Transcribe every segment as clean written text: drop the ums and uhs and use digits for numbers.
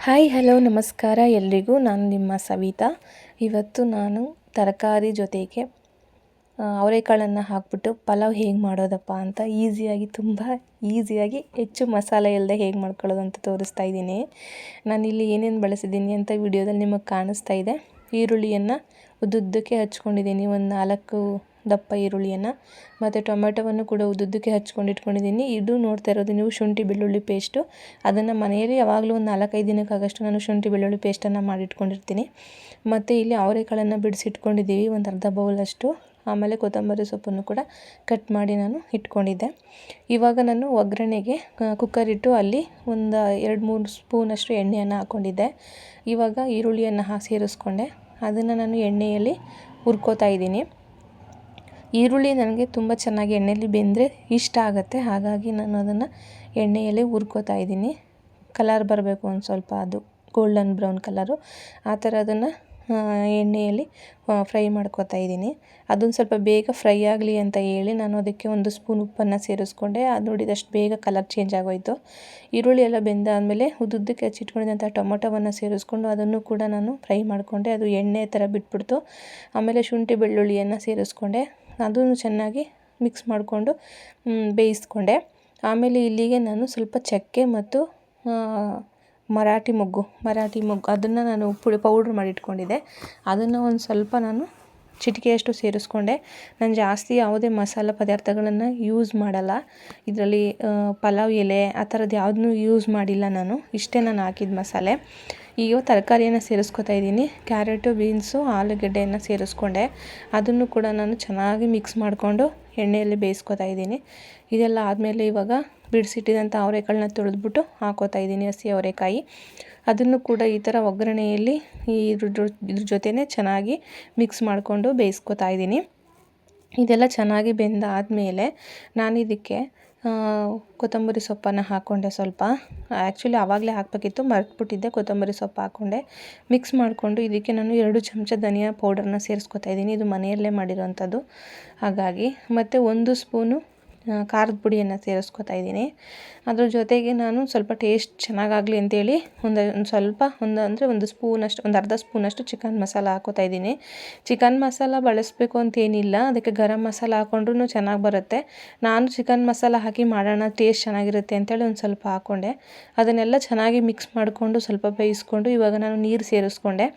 Hi hello ನಮಸ್ಕಾರ ಎಲ್ರಿಗೂ. ನಾನು ನಿಮ್ಮ ಸವಿತಾ. ಇವತ್ತು ನಾನು ತರಕಾರಿ ಜೊತೆಗೆ ಅವರೆಕಾಳನ್ನು ಹಾಕ್ಬಿಟ್ಟು ಪಲಾವ್ ಹೇಗೆ ಮಾಡೋದಪ್ಪ ಅಂತ ತುಂಬ ಈಸಿಯಾಗಿ ಹೆಚ್ಚು ಮಸಾಲೆ ಇಲ್ಲದೆ ಹೇಗೆ ಮಾಡ್ಕೊಳ್ಳೋದು ಅಂತ ತೋರಿಸ್ತಾ ಇದ್ದೀನಿ. ನಾನಿಲ್ಲಿ ಏನೇನು ಬಳಸಿದ್ದೀನಿ ಅಂತ ವಿಡಿಯೋದಲ್ಲಿ ನಿಮಗೆ ಕಾಣಿಸ್ತಾ ಇದೆ. ಈರುಳ್ಳಿಯನ್ನು ಉದ್ದುದ್ದಕ್ಕೆ ಹಚ್ಕೊಂಡಿದ್ದೀನಿ, ಒಂದು 4 ದಪ್ಪ ಈರುಳ್ಳಿಯನ್ನು, ಮತ್ತು ಟೊಮೆಟೊವನ್ನು ಕೂಡ ಉದ್ದುದ್ದಕ್ಕೆ ಹಚ್ಕೊಂಡು ಇಟ್ಕೊಂಡಿದ್ದೀನಿ. ಇದು ನೋಡ್ತಾ ಇರೋದು ನೀವು ಶುಂಠಿ ಬೆಳ್ಳುಳ್ಳಿ ಪೇಸ್ಟು. ಅದನ್ನು ಮನೆಯಲ್ಲಿ ಯಾವಾಗಲೂ ಒಂದು 4-5 ದಿನಕ್ಕಾಗಷ್ಟು ನಾನು ಶುಂಠಿ ಬೆಳ್ಳುಳ್ಳಿ ಪೇಸ್ಟನ್ನು ಮಾಡಿಟ್ಕೊಂಡಿರ್ತೀನಿ. ಮತ್ತು ಇಲ್ಲಿ ಅವರೆಕಾಳನ್ನು ಬಿಡಿಸಿಟ್ಕೊಂಡಿದ್ದೀವಿ, ಒಂದು ಅರ್ಧ ಬೌಲಷ್ಟು. ಆಮೇಲೆ ಕೊತ್ತಂಬರಿ ಸೊಪ್ಪನ್ನು ಕೂಡ ಕಟ್ ಮಾಡಿ ನಾನು ಇಟ್ಕೊಂಡಿದ್ದೆ. ಇವಾಗ ನಾನು ಒಗ್ಗರಣೆಗೆ ಕುಕ್ಕರ್ ಇಟ್ಟು ಅಲ್ಲಿ ಒಂದು 2-3 ಸ್ಪೂನಷ್ಟು ಎಣ್ಣೆಯನ್ನು ಹಾಕ್ಕೊಂಡಿದ್ದೆ. ಇವಾಗ ಈರುಳ್ಳಿಯನ್ನು ಸೇರಿಸ್ಕೊಂಡೆ. ಅದನ್ನು ನಾನು ಎಣ್ಣೆಯಲ್ಲಿ ಹುರ್ಕೋತಾ ಇದ್ದೀನಿ. ಈರುಳ್ಳಿ ನನಗೆ ತುಂಬ ಚೆನ್ನಾಗಿ ಎಣ್ಣೆಯಲ್ಲಿ ಬೆಂದರೆ ಇಷ್ಟ ಆಗುತ್ತೆ, ಹಾಗಾಗಿ ನಾನು ಅದನ್ನು ಎಣ್ಣೆಯಲ್ಲಿ ಹುರ್ಕೋತಾ ಇದ್ದೀನಿ. ಕಲರ್ ಬರಬೇಕು ಒಂದು ಸ್ವಲ್ಪ, ಅದು ಗೋಲ್ಡನ್ ಬ್ರೌನ್ ಕಲರು, ಆ ಥರ ಅದನ್ನು ಎಣ್ಣೆಯಲ್ಲಿ ಫ್ರೈ ಮಾಡ್ಕೋತಾ ಇದ್ದೀನಿ. ಅದೊಂದು ಸ್ವಲ್ಪ ಬೇಗ ಫ್ರೈ ಆಗಲಿ ಅಂತ ಹೇಳಿ ನಾನು ಅದಕ್ಕೆ 1 ಸ್ಪೂನ್ ಉಪ್ಪನ್ನು ಸೇರಿಸ್ಕೊಂಡೆ. ಅದು ನೋಡಿದಷ್ಟು ಬೇಗ ಕಲರ್ ಚೇಂಜ್ ಆಗೋಯಿತು. ಈರುಳ್ಳಿ ಎಲ್ಲ ಬೆಂದಾದಮೇಲೆ ಉದ್ದುದ್ದಕ್ಕೆ ಹಚ್ಚಿಟ್ಕೊಂಡಿದ್ದಂಥ ಟೊಮೊಟೊವನ್ನು ಸೇರಿಸ್ಕೊಂಡು ಅದನ್ನು ಕೂಡ ನಾನು ಫ್ರೈ ಮಾಡಿಕೊಂಡೆ. ಅದು ಎಣ್ಣೆ ಥರ ಬಿಟ್ಬಿಡ್ತು. ಆಮೇಲೆ ಶುಂಠಿ ಬೆಳ್ಳುಳ್ಳಿಯನ್ನು ಸೇರಿಸ್ಕೊಂಡೆ, ಅದನ್ನು ಚೆನ್ನಾಗಿ ಮಿಕ್ಸ್ ಮಾಡಿಕೊಂಡು ಬೇಯಿಸ್ಕೊಂಡೆ. ಆಮೇಲೆ ಇಲ್ಲಿಗೆ ನಾನು ಸ್ವಲ್ಪ ಚಕ್ಕೆ ಮತ್ತು ಮರಾಠಿ ಮೊಗ್ಗು ಅದನ್ನು ನಾನು ಪೌಡ್ರ್ ಮಾಡಿ ಇಟ್ಕೊಂಡಿದ್ದೆ. ಅದನ್ನು ಒಂದು ಸ್ವಲ್ಪ ನಾನು ಚಿಟಿಕೆಯಷ್ಟು ಸೇರಿಸ್ಕೊಂಡೆ. ನಾನು ಜಾಸ್ತಿ ಯಾವುದೇ ಮಸಾಲೆ ಪದಾರ್ಥಗಳನ್ನು ಯೂಸ್ ಮಾಡಲ್ಲ ಇದರಲ್ಲಿ. ಪಲಾವ್ ಎಲೆ ಆ ಥರದ್ದು ಯಾವುದನ್ನೂ ಯೂಸ್ ಮಾಡಿಲ್ಲ ನಾನು. ಇಷ್ಟೇ ನಾನು ಹಾಕಿದ ಮಸಾಲೆ. ಈಗ ತರಕಾರಿಯನ್ನು ಸೇರಿಸ್ಕೊತಾ ಇದ್ದೀನಿ. ಕ್ಯಾರೆಟು, ಬೀನ್ಸು, ಆಲೂಗಡ್ಡೆಯನ್ನು ಸೇರಿಸ್ಕೊಂಡೆ. ಅದನ್ನು ಕೂಡ ನಾನು ಚೆನ್ನಾಗಿ ಮಿಕ್ಸ್ ಮಾಡಿಕೊಂಡು ಎಣ್ಣೆಯಲ್ಲಿ ಬೇಯಿಸ್ಕೊತಾ ಇದ್ದೀನಿ. ಇದೆಲ್ಲ ಆದಮೇಲೆ ಇವಾಗ ಬಿಡಿಸಿಟ್ಟಿದ್ದಂಥ ಅವರೆಕಾಳನ್ನ ತೊಳೆದ್ಬಿಟ್ಟು ಹಾಕೋತಾ ಇದ್ದೀನಿ, ಹಸಿ ಅವರೆಕಾಯಿ. ಅದನ್ನು ಕೂಡ ಈ ಥರ ಒಗ್ಗರಣೆಯಲ್ಲಿ ಇದ್ರ ಜೊತೆನೇ ಚೆನ್ನಾಗಿ ಮಿಕ್ಸ್ ಮಾಡಿಕೊಂಡು ಬೇಯಿಸ್ಕೊತಾ ಇದ್ದೀನಿ. ಇದೆಲ್ಲ ಚೆನ್ನಾಗಿ ಬೆಂದಾದಮೇಲೆ ನಾನು ಇದಕ್ಕೆ ಕೊತ್ತಂಬರಿ ಸೊಪ್ಪನ್ನು ಹಾಕ್ಕೊಂಡೆ ಸ್ವಲ್ಪ. ಆ್ಯಕ್ಚುಲಿ ಆವಾಗಲೇ ಹಾಕಬೇಕಿತ್ತು, ಮರೆತುಬಿಟ್ಟಿದ್ದೆ. ಕೊತ್ತಂಬರಿ ಸೊಪ್ಪು ಹಾಕ್ಕೊಂಡೆ. ಮಿಕ್ಸ್ ಮಾಡಿಕೊಂಡು ಇದಕ್ಕೆ ನಾನು 2 ಚಮಚ ಧನಿಯಾ ಪೌಡರನ್ನ ಸೇರಿಸ್ಕೊತಾ ಇದ್ದೀನಿ. ಇದು ಮನೆಯಲ್ಲೇ ಮಾಡಿರೋವಂಥದ್ದು ಹಾಗಾಗಿ. ಮತ್ತು 1 ಸ್ಪೂನು ಖಾರದ ಪುಡಿಯನ್ನು ಸೇರಿಸ್ಕೊತಾ ಇದ್ದೀನಿ. ಅದ್ರ ಜೊತೆಗೆ ನಾನು ಸ್ವಲ್ಪ ಟೇಸ್ಟ್ ಚೆನ್ನಾಗಾಗಲಿ ಅಂತೇಳಿ ಒಂದು ಸ್ಪೂನಷ್ಟು, ಒಂದು ಅರ್ಧ ಸ್ಪೂನಷ್ಟು ಚಿಕನ್ ಮಸಾಲ ಹಾಕ್ಕೋತಾ ಇದ್ದೀನಿ. ಚಿಕನ್ ಮಸಾಲ ಬಳಸಬೇಕು ಅಂತೇನಿಲ್ಲ, ಅದಕ್ಕೆ ಗರಂ ಮಸಾಲ ಹಾಕ್ಕೊಂಡ್ರೂ ಚೆನ್ನಾಗಿ ಬರುತ್ತೆ. ನಾನು ಚಿಕನ್ ಮಸಾಲ ಹಾಕಿ ಮಾಡೋಣ, ಟೇಸ್ಟ್ ಚೆನ್ನಾಗಿರುತ್ತೆ ಅಂತೇಳಿ ಒಂದು ಸ್ವಲ್ಪ ಹಾಕ್ಕೊಂಡೆ. ಅದನ್ನೆಲ್ಲ ಚೆನ್ನಾಗಿ ಮಿಕ್ಸ್ ಮಾಡಿಕೊಂಡು ಸ್ವಲ್ಪ ಬೇಯಿಸ್ಕೊಂಡು ಇವಾಗ ನಾನು ನೀರು ಸೇರಿಸ್ಕೊಂಡೆ.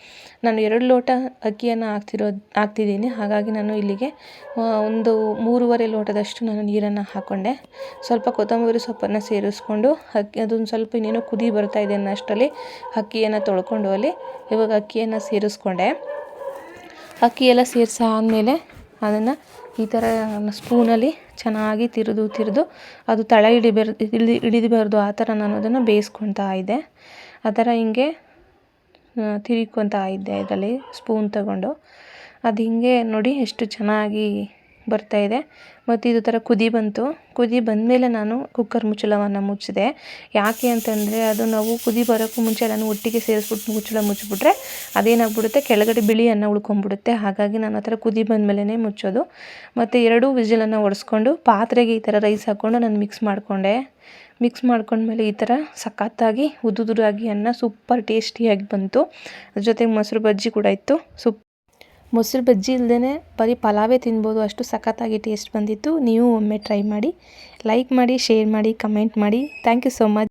ನಾನು 2 ಲೋಟ ಅಕ್ಕಿಯನ್ನು ಹಾಕ್ತಿದ್ದೀನಿ, ಹಾಗಾಗಿ ನಾನು ಇಲ್ಲಿಗೆ ಒಂದು 3.5 ಲೋಟದಷ್ಟು ನಾನು ನೀರನ್ನು ಹಾಕ್ಕೊಂಡೆ. ಸ್ವಲ್ಪ ಕೊತ್ತಂಬರಿ ಸೊಪ್ಪನ್ನು ಸೇರಿಸ್ಕೊಂಡು ಅದೊಂದು ಸ್ವಲ್ಪ ಇನ್ನೇನೋ ಕುದಿ ಬರ್ತಾ ಇದೆ ಅನ್ನೋಷ್ಟರಲ್ಲಿ ಅಕ್ಕಿಯನ್ನು ತೊಳ್ಕೊಂಡು ಅಲ್ಲಿ ಇವಾಗ ಅಕ್ಕಿಯನ್ನು ಸೇರಿಸ್ಕೊಂಡೆ. ಅಕ್ಕಿ ಎಲ್ಲ ಸೇರಿಸಾದ್ಮೇಲೆ ಅದನ್ನು ಈ ಥರ ಸ್ಪೂನಲ್ಲಿ ಚೆನ್ನಾಗಿ ತಿರಿದು ಅದು ತಳ ಹಿಡಿಬಾರ್ದು, ಆ ಥರ ನಾನು ಅದನ್ನು ಬೇಯಿಸ್ಕೊತಾ ಇದ್ದೆ. ಆ ಥರ ಹಿಂಗೆ ತಿರ್ಕೊತಾ ಇದ್ದೆ ಇದರಲ್ಲಿ ಸ್ಪೂನ್ ತಗೊಂಡು. ಅದು ಹಿಂಗೆ ನೋಡಿ ಎಷ್ಟು ಚೆನ್ನಾಗಿ ಬರ್ತಾಯಿದೆ. ಮತ್ತು ಇದು ಥರ ಕುದಿ ಬಂದಮೇಲೆ ನಾನು ಕುಕ್ಕರ್ ಮುಚ್ಚಳವನ್ನು ಮುಚ್ಚಿದೆ. ಯಾಕೆ ಅಂತಂದರೆ ಅದು ನಾವು ಕುದಿ ಬರೋಕ್ಕೂ ಮುಂಚೆ ನಾನು ಒಟ್ಟಿಗೆ ಸೇರಿಸ್ಬಿಟ್ಟು ಮುಚ್ಚಳ ಮುಚ್ಚಿಬಿಟ್ರೆ ಅದೇನಾಗ್ಬಿಡುತ್ತೆ, ಕೆಳಗಡೆ ಬಿಳಿ ಅನ್ನ ಉಳ್ಕೊಂಡ್ಬಿಡುತ್ತೆ. ಹಾಗಾಗಿ ನಾನು ಆ ಥರ ಕುದಿ ಬಂದಮೇಲೆ ಮುಚ್ಚೋದು. ಮತ್ತು 2 ವಿಸಿಲನ್ನು ಹೊಡೆಸ್ಕೊಂಡು ಪಾತ್ರೆಗೆ ಈ ಥರ ರೈಸ್ ಹಾಕ್ಕೊಂಡು ನಾನು ಮಿಕ್ಸ್ ಮಾಡ್ಕೊಂಡ್ಮೇಲೆ ಈ ಥರ ಸಖತ್ತಾಗಿ ಉದುರಾಗಿ ಅನ್ನ ಸೂಪರ್ ಟೇಸ್ಟಿಯಾಗಿ ಬಂತು. ಅದ್ರ ಜೊತೆಗೆ ಮೊಸರು ಬಜ್ಜಿ ಕೂಡ ಇತ್ತು. ಮೊಸರು ಬಜ್ಜಿ ಇಲ್ಲದೇ ಬರೀ ಪಲಾವೇ ತಿನ್ಬೋದು, ಅಷ್ಟು ಸಖತ್ತಾಗಿ ಟೇಸ್ಟ್ ಬಂದಿತ್ತು. ನೀವು ಒಮ್ಮೆ ಟ್ರೈ ಮಾಡಿ. ಲೈಕ್ ಮಾಡಿ, ಶೇರ್ ಮಾಡಿ, ಕಮೆಂಟ್ ಮಾಡಿ. Thank you so much.